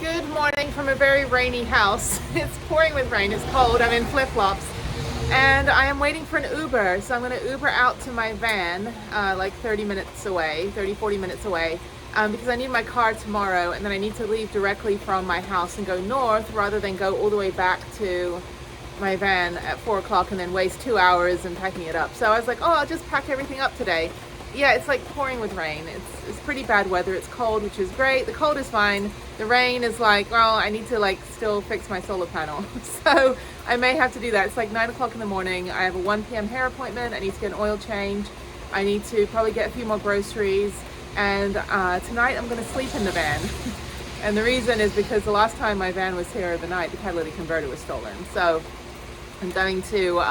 Good morning from a very rainy house. It's pouring with rain, it's cold, I'm in flip-flops. And I am waiting for an Uber, so I'm gonna Uber out to my van, like 40 minutes away, because I need my car tomorrow, and then I need to leave directly from my house and go north rather than go all the way back to my van at 4 o'clock and then waste 2 hours in packing it up. So I was like, oh, I'll just pack everything up today. Yeah, it's like pouring with rain. It's pretty bad weather. It's cold, which is great. The cold is fine. The rain is like, well, I need to like still fix my solar panel. So I may have to do that. It's like 9 o'clock in the morning. I have a 1 p.m. hair appointment. I need to get an oil change. I need to probably get a few more groceries. And tonight I'm gonna sleep in the van. And the reason is because the last time my van was here overnight, the catalytic converter was stolen. So I'm going to,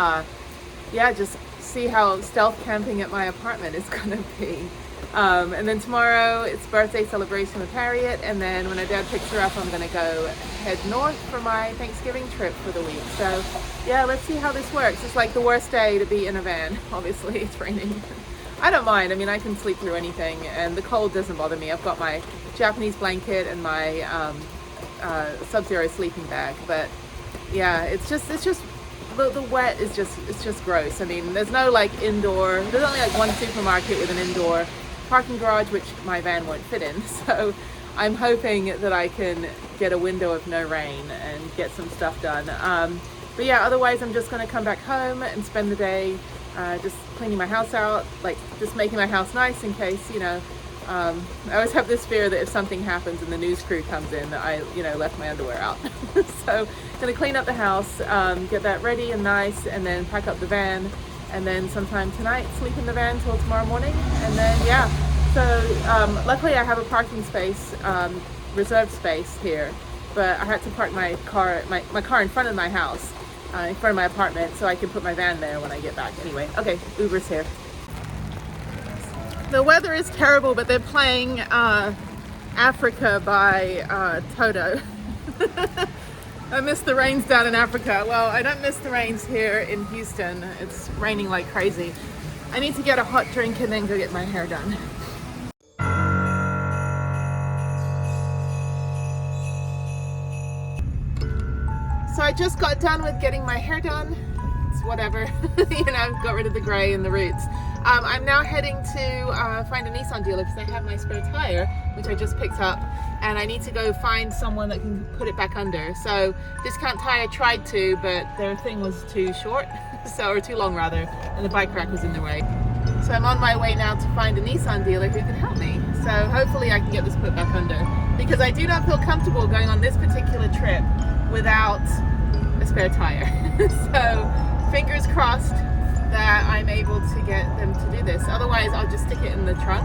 just see how stealth camping at my apartment is gonna be. And then tomorrow it's birthday celebration with Harriet, and then when her dad picks her up, I'm gonna go head north for my Thanksgiving trip for the week. So yeah, let's see how this works. It's like the worst day to be in a van. Obviously it's raining. I don't mind. I mean, I can sleep through anything, and the cold doesn't bother me. I've got my Japanese blanket and my Sub-Zero sleeping bag. But yeah, it's just the wet is just gross. I mean, there's no like indoor. There's only like one supermarket with an indoor parking garage, which my van won't fit in. So I'm hoping that I can get a window of no rain and get some stuff done. But yeah, otherwise I'm just gonna come back home and spend the day just cleaning my house out, like just making my house nice in case, I always have this fear that if something happens and the news crew comes in, that I, left my underwear out. So gonna clean up the house, get that ready and nice, and then pack up the van, and then sometime tonight sleep in the van till tomorrow morning. And then yeah, so luckily I have a parking space, reserved space here, but I had to park my car in front of my house, in front of my apartment, so I can put my van there when I get back. Anyway, okay, Uber's here. The weather is terrible, but they're playing Africa by Toto. I miss the rains down in Africa. Well, I don't miss the rains here in Houston. It's raining like crazy. I need to get a hot drink and then go get my hair done. So I just got done with getting my hair done. It's whatever, got rid of the gray and the roots. I'm now heading to find a Nissan dealer because I have my spare tire, which I just picked up, and I need to go find someone that can put it back under. So Discount Tire tried to, but their thing was too short, or too long rather, and the bike rack was in the way. So I'm on my way now to find a Nissan dealer who can help me. So hopefully I can get this put back under, because I do not feel comfortable going on this particular trip without a spare tire. So fingers crossed that I'm able to get them to do this. Otherwise I'll just stick it in the trunk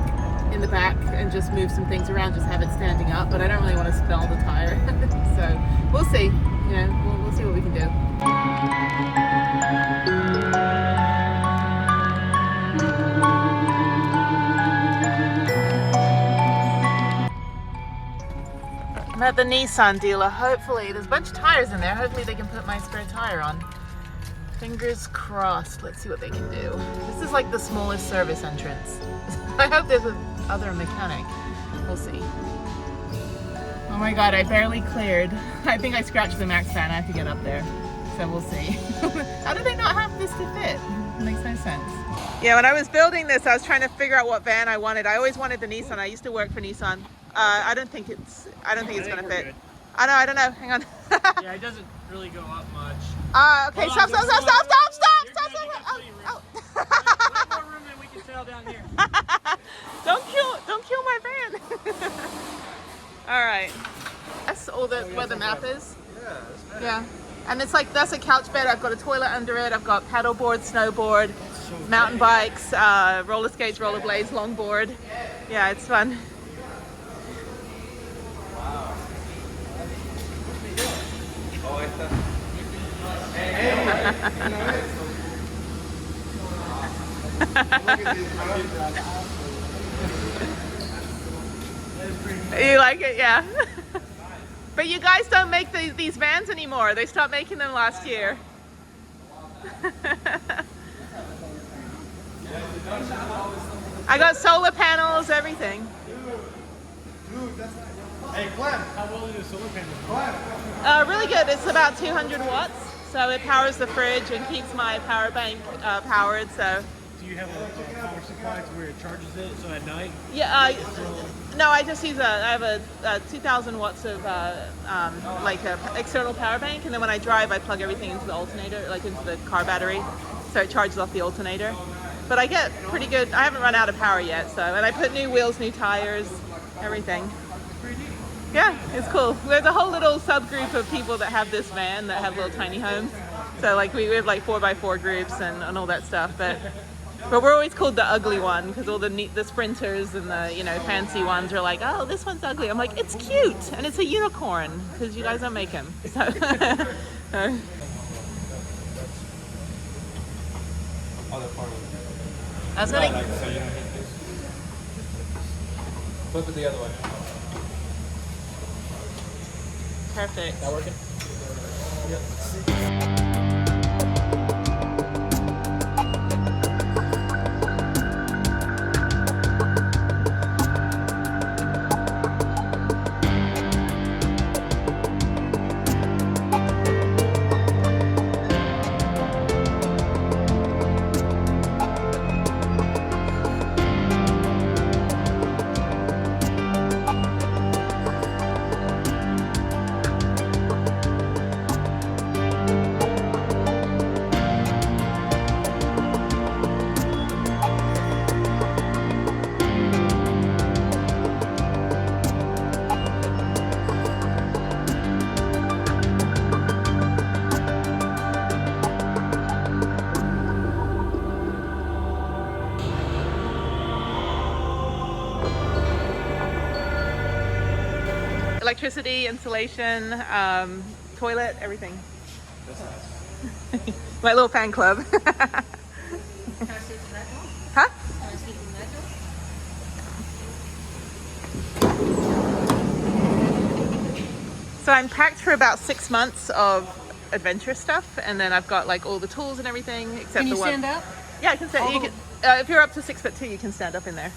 in the back and just move some things around, just have it standing up, but I don't really want to smell the tire. So we'll see. We'll see what we can do. I'm at the Nissan dealer. Hopefully, there's a bunch of tires in there. Hopefully they can put my spare tire on. Fingers crossed. Let's see what they can do. This is like the smallest service entrance. I hope there's another mechanic. We'll see. Oh my god, I barely cleared. I think I scratched the max fan. I have to get up there. So we'll see. How do they not have this to fit? It makes no sense. Yeah, when I was building this, I was trying to figure out what van I wanted. I always wanted the Nissan. I used to work for Nissan. I don't think it's gonna fit. Good. I don't know. Hang on. Yeah, it doesn't really go up much. Okay, stop. Oh. There's more room than we can sail down here. Don't kill my van. All right. That's all where the map is. Yeah, that's better. Yeah. And it's like, that's a couch bed. I've got a toilet under it. I've got paddleboard, snowboard, mountain bikes, roller skates, rollerblades, longboard. Yeah, it's fun. You like it? Yeah. But you guys don't make these vans anymore. They stopped making them last year. I got solar panels, everything. Dude, that's not... Hey, Clem, how well do the solar panels work? Really good. It's about 200 watts, so it powers the fridge and keeps my power bank powered. So Do you have a power supply to where it charges it, so at night? yeah, no, I just use I have a 2,000 watts of like a external power bank, and then when I drive, I plug everything into the alternator, like into the car battery, so it charges off the alternator. But I get pretty good. I haven't run out of power yet, so, and I put new wheels, new tires, everything. Yeah, it's cool. There's a whole little subgroup of people that have this van that have little tiny homes. So like we have like 4x4 groups and all that stuff, but we're always called the ugly one because all the sprinters and the fancy ones are like, oh, this one's ugly. I'm like, it's cute and it's a unicorn because you guys don't make them. So that's what I. So you don't hit this. Flip it the other way. Perfect. That working? Electricity, insulation, toilet, everything. My little fan club. Huh? So I'm packed for about 6 months of adventure stuff, and then I've got like all the tools and everything except Can you the one. stand up? Yeah, I can stand. You can, if you're up to 6'2", you can stand up in there.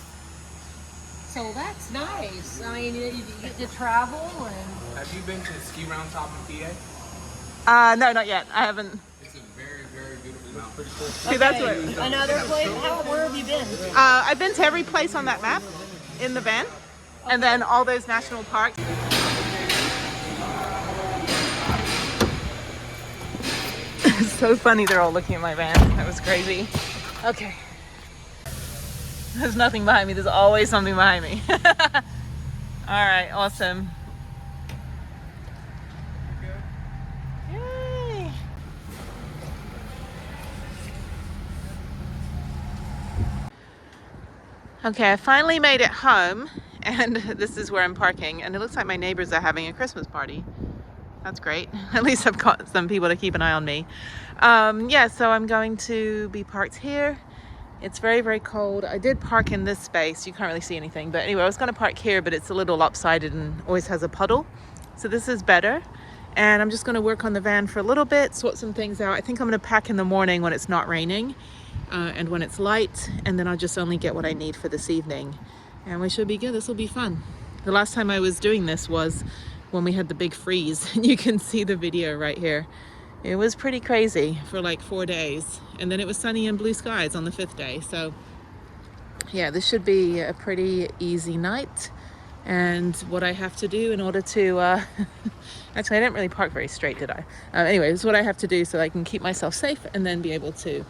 So that's nice. I mean, you get to travel and... Have you been to Ski Round Top in PA? No, not yet. I haven't. It's a very, very beautiful mountain. Pretty cool. See, that's what. Another place? Where have you been? I've been to every place on that map in the van, and then all those national parks. It's so funny they're all looking at my van. That was crazy. Okay. There's nothing behind me. There's always something behind me. All right, awesome. Yay. Okay, I finally made it home, and this is where I'm parking, and it looks like my neighbors are having a Christmas party. That's great. At least I've got some people to keep an eye on me. Yeah, so I'm going to be parked here. It's very, very cold. I did park in this space. You can't really see anything. But anyway, I was going to park here, but it's a little lopsided and always has a puddle. So this is better. And I'm just going to work on the van for a little bit, sort some things out. I think I'm going to pack in the morning when it's not raining and when it's light. And then I'll just only get what I need for this evening. And we should be good. This will be fun. The last time I was doing this was when we had the big freeze. And you can see the video right here. It was pretty crazy for like 4 days, and then it was sunny and blue skies on the 5th day. So yeah, this should be a pretty easy night. And what I have to do in order to actually I didn't really park very straight, did I? Anyway, it's what I have to do so I can keep myself safe and then be able to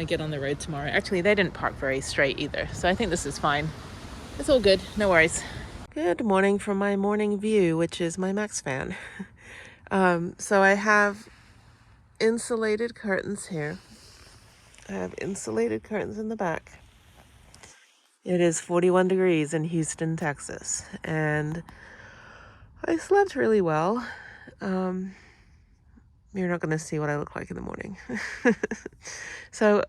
get on the road tomorrow. Actually, they didn't park very straight either, so I think this is fine. It's all good, no worries. Good morning from my morning view, which is my Max fan. So I have insulated curtains here. I have insulated curtains in the back. It is 41 degrees in Houston, Texas, and I slept really well. You're not going to see what I look like in the morning. So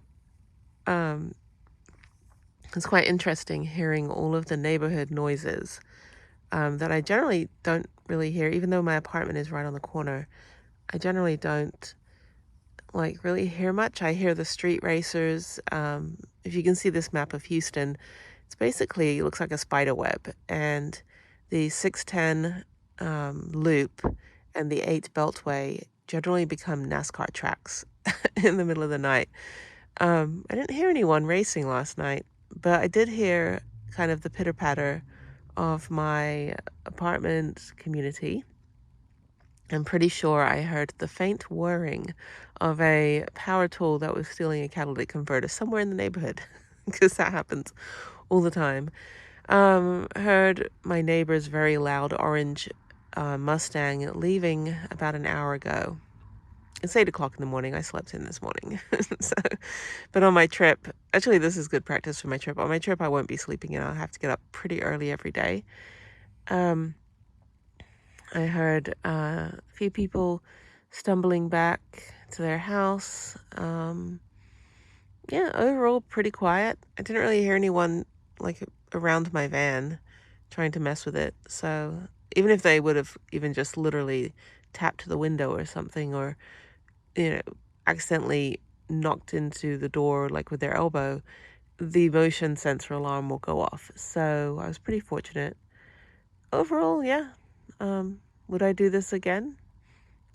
it's quite interesting hearing all of the neighborhood noises that I generally don't really hear, even though my apartment is right on the corner. I generally don't like really hear much. I hear the street racers. If you can see this map of Houston, it's basically, it looks like a spider web, and the 610 loop and the 8 beltway generally become NASCAR tracks in the middle of the night. I didn't hear anyone racing last night, but I did hear kind of the pitter-patter of my apartment community. I'm pretty sure I heard the faint whirring of a power tool that was stealing a catalytic converter somewhere in the neighborhood, because that happens all the time. Heard my neighbor's very loud orange Mustang leaving about an hour ago. It's 8 o'clock in the morning. I slept in this morning. But on my trip, actually this is good practice for my trip. On my trip, I won't be sleeping in. I'll have to get up pretty early every day. I heard a few people stumbling back to their house. Yeah, overall pretty quiet. I didn't really hear anyone like around my van trying to mess with it. So even if they would have even just literally tapped the window or something, or, you know, accidentally knocked into the door like with their elbow, the motion sensor alarm will go off. So I was pretty fortunate. Overall, yeah. Would I do this again?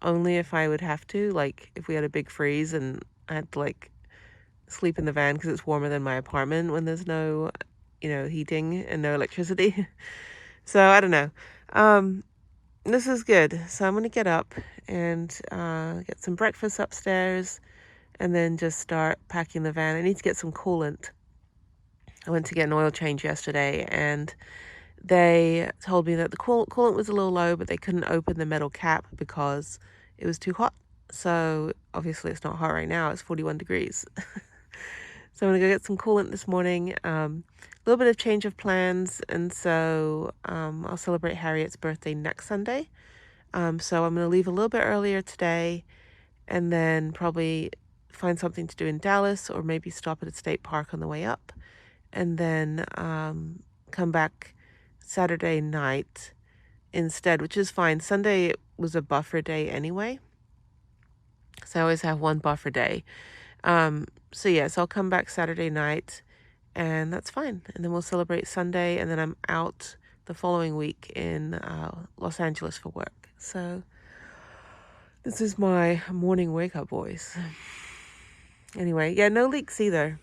Only if I would have to, like if we had a big freeze and I had to like sleep in the van because it's warmer than my apartment when there's no, heating and no electricity. So I don't know. This is good. So I'm going to get up and get some breakfast upstairs and then just start packing the van. I need to get some coolant. I went to get an oil change yesterday and they told me that the coolant was a little low, but they couldn't open the metal cap because it was too hot. So obviously it's not hot right now. It's 41 degrees. So I'm going to go get some coolant this morning. A little bit of change of plans. And so I'll celebrate Harriet's birthday next Sunday. So I'm going to leave a little bit earlier today and then probably find something to do in Dallas or maybe stop at a state park on the way up. And then come back Saturday night instead, which is fine. Sunday was a buffer day anyway. So I always have one buffer day. So I'll come back Saturday night and that's fine. And then we'll celebrate Sunday and then I'm out the following week in Los Angeles for work. So this is my morning wake up voice. Anyway, no leaks either.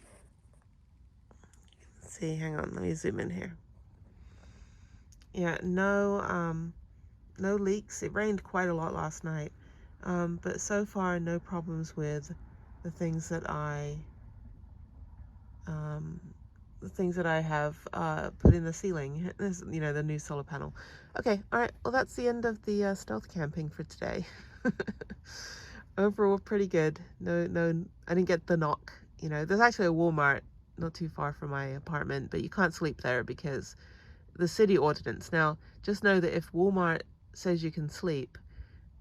Let's see, hang on, let me zoom in here. Yeah, no leaks. It rained quite a lot last night. But so far, no problems with the things that I have put in the ceiling. This, the new solar panel. Okay, all right. Well, that's the end of the stealth camping for today. Overall, pretty good. No, I didn't get the knock. There's actually a Walmart not too far from my apartment, but you can't sleep there because the city ordinance. Now, just know that if Walmart says you can sleep,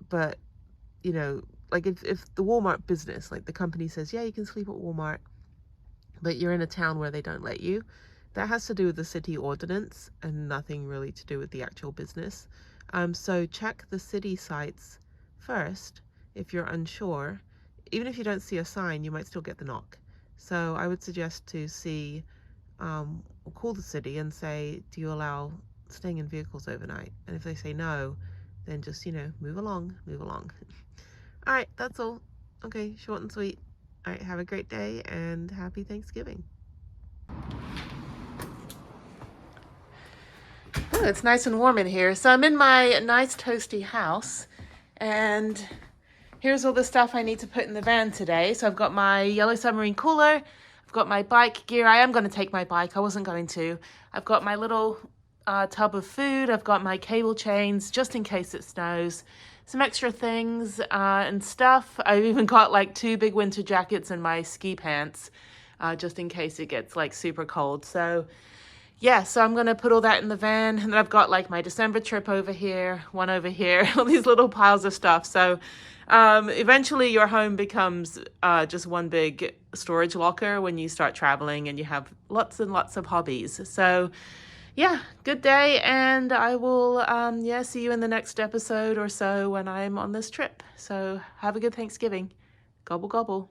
but, like if the Walmart business, like the company says, yeah, you can sleep at Walmart, but you're in a town where they don't let you, that has to do with the city ordinance and nothing really to do with the actual business. So check the city sites first if you're unsure. Even if you don't see a sign, you might still get the knock. So I would suggest to see, or call the city and say, do you allow staying in vehicles overnight? And if they say no, then just, move along. All right, that's all. Okay, short and sweet. All right, have a great day and happy Thanksgiving. Oh, it's nice and warm in here. So I'm in my nice toasty house and here's all the stuff I need to put in the van today. So I've got my yellow submarine cooler. I've got my bike gear. I am going to take my bike. I wasn't going to. I've got my little tub of food. I've got my cable chains just in case it snows. Some extra things and stuff. I've even got like 2 big winter jackets and my ski pants just in case it gets like super cold. So so I'm going to put all that in the van. And then I've got like my December trip over here, one over here, all these little piles of stuff. So eventually your home becomes just one big storage locker when you start traveling and you have lots and lots of hobbies. So good day, and I will see you in the next episode or so when I'm on this trip. So have a good Thanksgiving. Gobble gobble.